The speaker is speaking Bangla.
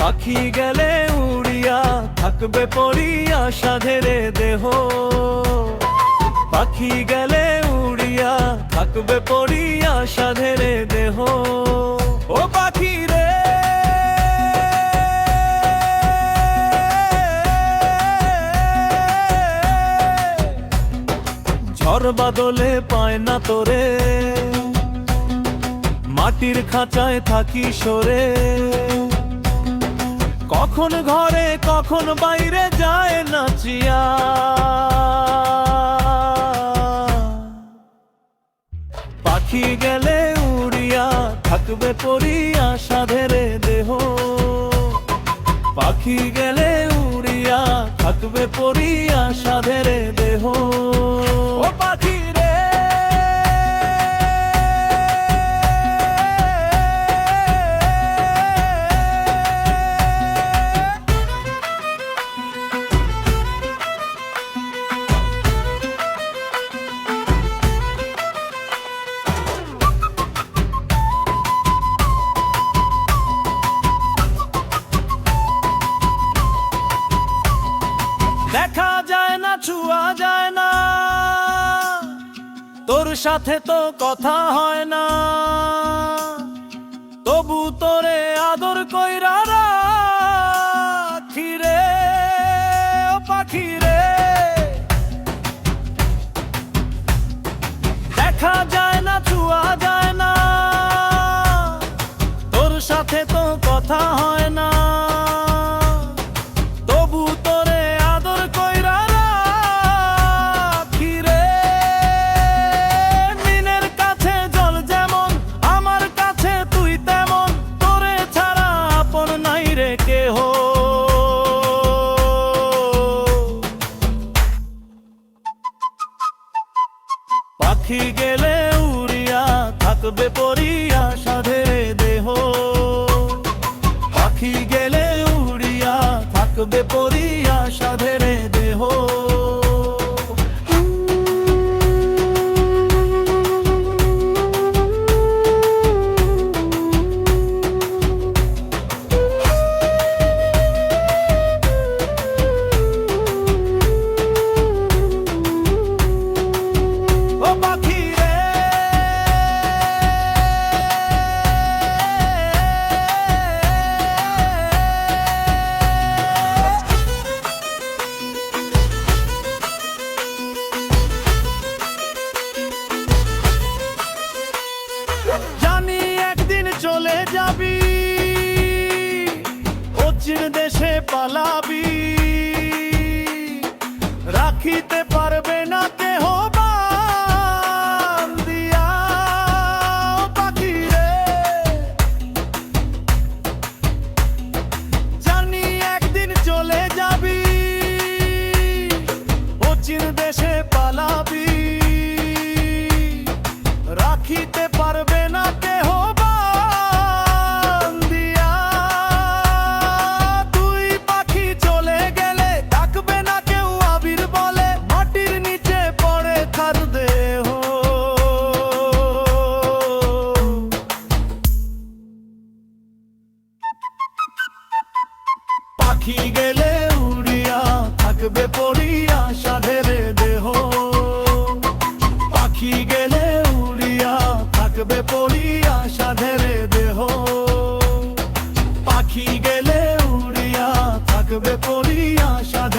পাখি গেলে উড়িয়া থাকবে পড়িয়া সাধেরে দেহ। পাখি গেলে উড়িয়া থাকবে পড়িয়া সাধেরে দেহ। ও পাখি রে ঝড় বাদলে পায় না তোরে, মাটির খাঁচায় থাকি সরে। কখন ঘরে কখন বাইরে যায় নাচিয়া, পাখি গেলে উড়িয়া থাকবে পড়িয়া সাধেরে দেহ। পাখি গেলে উড়িয়া থাকবে পড়িয়া সাধেরে দেহ। ও পাখি রে দেখা যায় না ছুয়া যায় না, তোর সাথে তো কথা হয় না, তবু তোরে আদর কইরা রাখি রে। ও পাখি রে দেখা যায় না ছুয়া যায় না, তোর সাথে তো কথা হয় না, তবু তোরে আদর কইরা রাখি রে। মিনের কাছে জল যেমন আমার কাছে তুই তেমন, তোরে ছাড়া আপন নাই রে কেহ। পাখি গেলে উড়িয়া থাকবে পড়িয়া সাধেরে দেহ। পাখি গেলে উড়িয়া থাকবে পড়িয়া সাধেরে দেহ। ও পাখি রে জানি একদিন চলে যাবি, অচিন দেশে পালাবি, রাখিতে পারবে না কেহ বান্ধিয়া। ও পাখি রে জানি একদিন চলে যাবি, অচিন দেশে পালাবি, রাখিতে পারবে না কেহ বান্ধিয়া। তুই পাখি চলে গেলে ডাকবে না কেউ আবির বলে, মাটির নিচে পড়ে থার দেহ। পাখি গেলে উড়িয়া থাকবে পড়িয়া সাধেরে দেহ। পাখি গেলে উড়িয়া থাকবে পড়িয়া সাধেরে দেহ। পাখি গেলে উড়িয়া থাকবে পড়িয়া সাধেরে